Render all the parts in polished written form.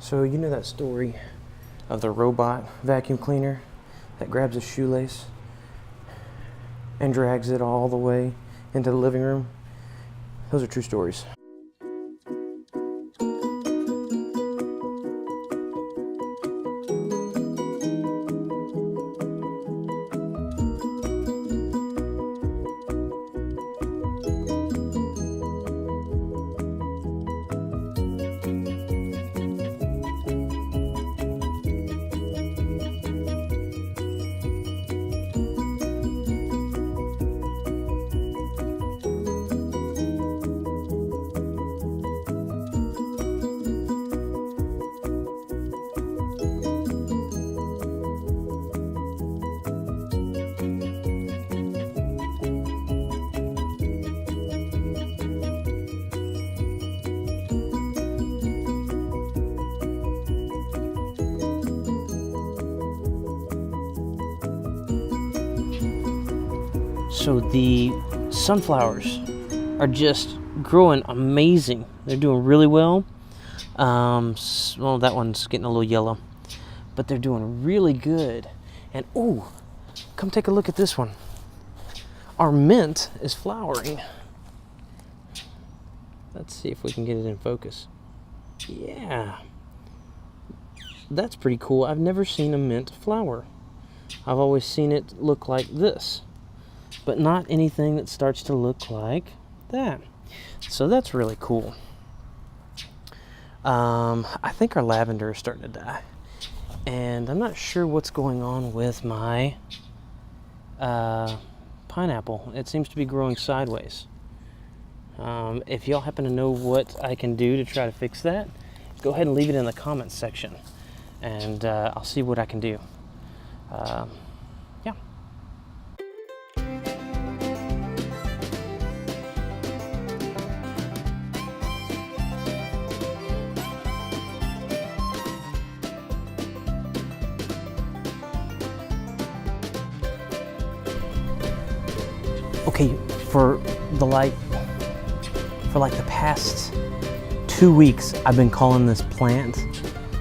So you know that story of the robot vacuum cleaner that grabs a shoelace and drags it all the way into the living room? Those are true stories. So the sunflowers are just growing amazing. They're doing really well. Well, that one's getting a little yellow, but they're doing really good. And oh, come take a look at this one. Our mint is flowering. Let's see if we can get it in focus. Yeah, that's pretty cool. I've never seen a mint flower. I've always seen it look like this, but not anything that starts to look like that. So that's really cool. I think our lavender is starting to die, and I'm not sure what's going on with my pineapple. It seems to be growing sideways. If y'all happen to know what I can do to try to fix that, go ahead and leave it in the comments section, and I'll see what I can do. Yeah. Okay, for like the past 2 weeks, I've been calling this plant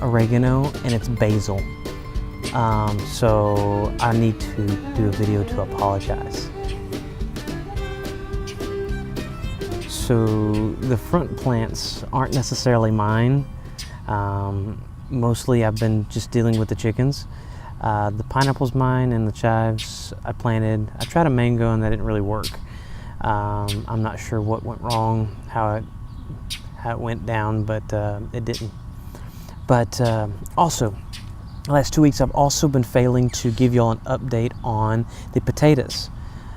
oregano, and it's basil. So I need to do a video to apologize. So the front plants aren't necessarily mine. Mostly I've been just dealing with the chickens. The pineapple's mine, and the chives I planted. I tried a mango and that didn't really work. I'm not sure what went wrong, how it went down, but it didn't. But also, the last 2 weeks I've also been failing to give y'all an update on the potatoes.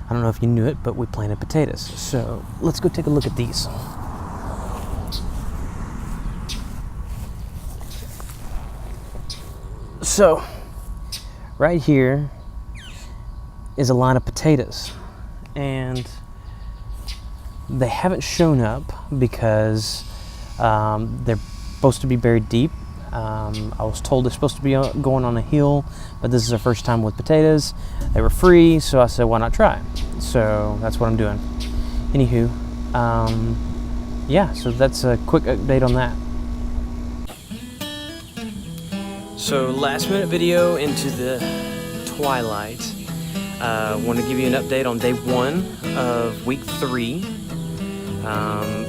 I don't know if you knew it, but we planted potatoes. So let's go take a look at these. So right here is a line of potatoes, and they haven't shown up because they're supposed to be buried deep. I was told they're supposed to be going on a hill, but this is our first time with potatoes. They were free, so I said, why not try? So that's what I'm doing. Anywho, yeah, so that's a quick update on that. So last minute video into the twilight. Want to give you an update on day 1 of week 3.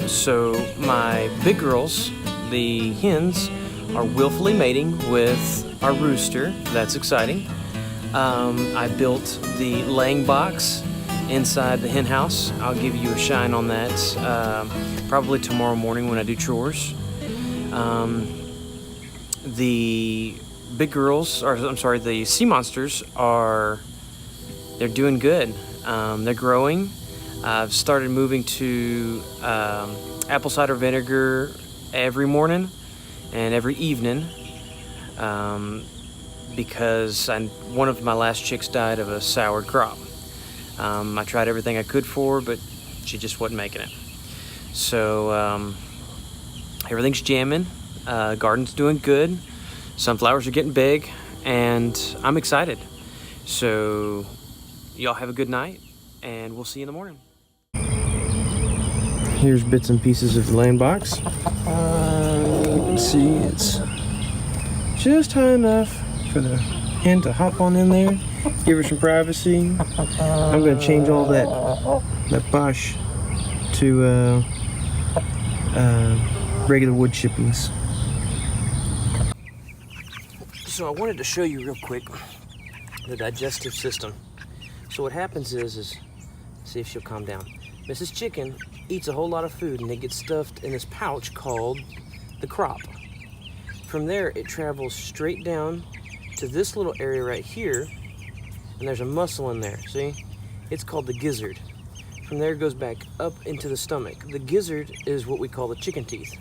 So my big girls, the hens, are willfully mating with our rooster. That's exciting. I built the laying box inside the hen house. I'll give you a shine on that probably tomorrow morning when I do chores. The big girls, or I'm sorry, the sea monsters they're doing good. They're growing. I've started moving to apple cider vinegar every morning and every evening because one of my last chicks died of a soured crop. I tried everything I could for her, but she just wasn't making it. So everything's jamming. Garden's doing good. Sunflowers are getting big, and I'm excited. So y'all have a good night, and we'll see you in the morning. Here's bits and pieces of the laying box. You can see it's just high enough for the hen to hop on in there, give her some privacy. I'm gonna change all that bosh to regular wood chippings. So I wanted to show you real quick the digestive system. So what happens is see if she'll calm down. Mrs. Chicken eats a whole lot of food and it gets stuffed in this pouch called the crop. From there, it travels straight down to this little area right here, and there's a muscle in there, see? It's called the gizzard. From there, it goes back up into the stomach. The gizzard is what we call the chicken teeth.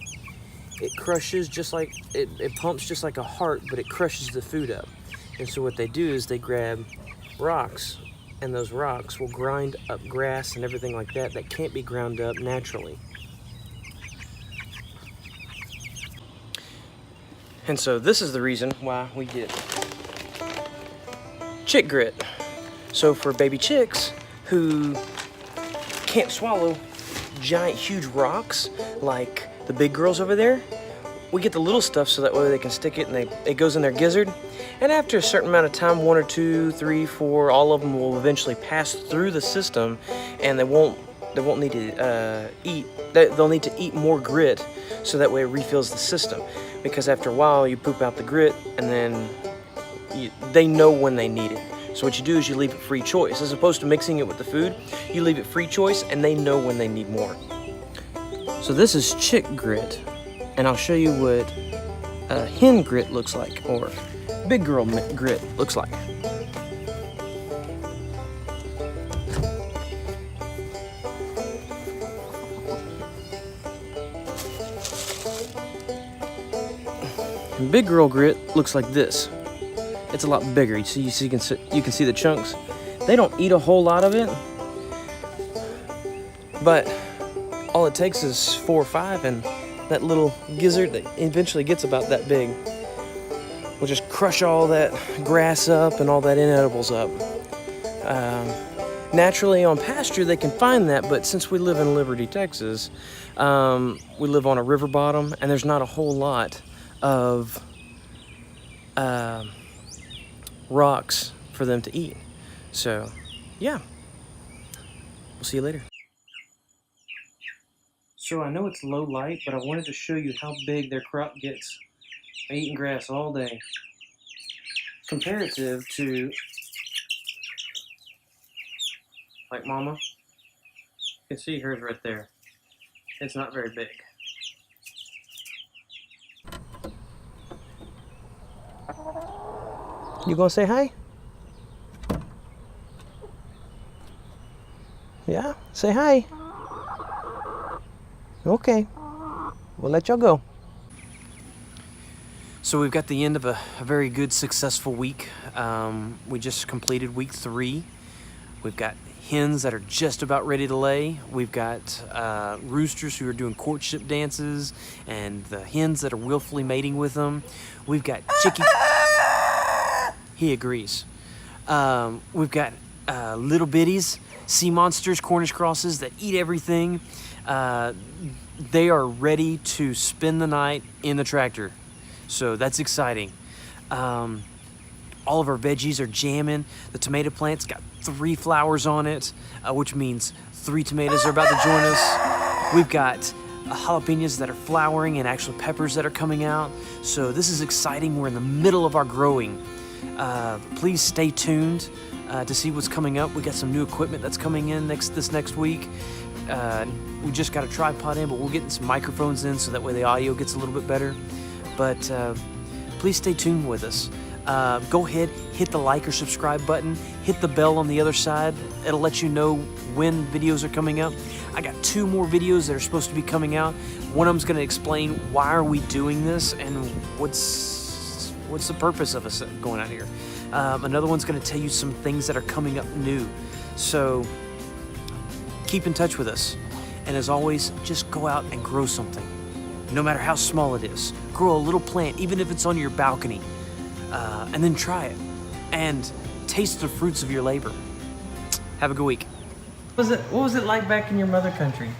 It crushes just like, it pumps just like a heart, but it crushes the food up. And so what they do is they grab rocks, and those rocks will grind up grass and everything like that that can't be ground up naturally. And so this is the reason why we get chick grit. So for baby chicks who can't swallow giant, huge rocks like the big girls over there, we get the little stuff so that way they can stick it and it goes in their gizzard. And after a certain amount of time, 1 or 2, 3, 4, all of them will eventually pass through the system, and they won't need to eat. They'll need to eat more grit so that way it refills the system. Because after a while, you poop out the grit, and then they know when they need it. So what you do is you leave it free choice. As opposed to mixing it with the food, you leave it free choice, and they know when they need more. So this is chick grit, and I'll show you what hen grit looks like, or big girl grit looks like. And big girl grit looks like this. It's a lot bigger. You can see the chunks. They don't eat a whole lot of it, but all it takes is 4 or 5, and that little gizzard that eventually gets about that big will just crush all that grass up and all that inedibles up. Naturally on pasture they can find that, but since we live in Liberty, Texas, we live on a river bottom, and there's not a whole lot of rocks for them to eat. So yeah, we'll see you later. So I know it's low light, but I wanted to show you how big their crop gets by eating grass all day, comparative to like Mama. You can see hers right there. It's not very big. You gonna say hi? Yeah, say hi. Okay, we'll let y'all go. So we've got the end of a very good, successful week. We just completed week 3. We've got hens that are just about ready to lay. We've got roosters who are doing courtship dances, and the hens that are willfully mating with them. We've got chickie. He agrees. We've got little bitties, sea monsters, Cornish crosses that eat everything. They are ready to spend the night in the tractor. So that's exciting. All of our veggies are jamming. The tomato plant's got 3 flowers on it, which means 3 tomatoes are about to join us. We've got jalapenos that are flowering and actually peppers that are coming out. So this is exciting. We're in the middle of our growing. Please stay tuned to see what's coming up. We got some new equipment that's coming in this next week. We just got a tripod in, but we're getting some microphones in so that way the audio gets a little bit better. But please stay tuned with us. Go ahead, hit the like or subscribe button, hit the bell on the other side. It'll let you know when videos are coming up. I got 2 more videos that are supposed to be coming out. One of them's going to explain why are we doing this and what's the purpose of us going out here. Another one's going to tell you some things that are coming up new. So keep in touch with us. And as always, just go out and grow something. No matter how small it is. Grow a little plant, even if it's on your balcony. And then try it. And taste the fruits of your labor. Have a good week. What was it like back in your mother country?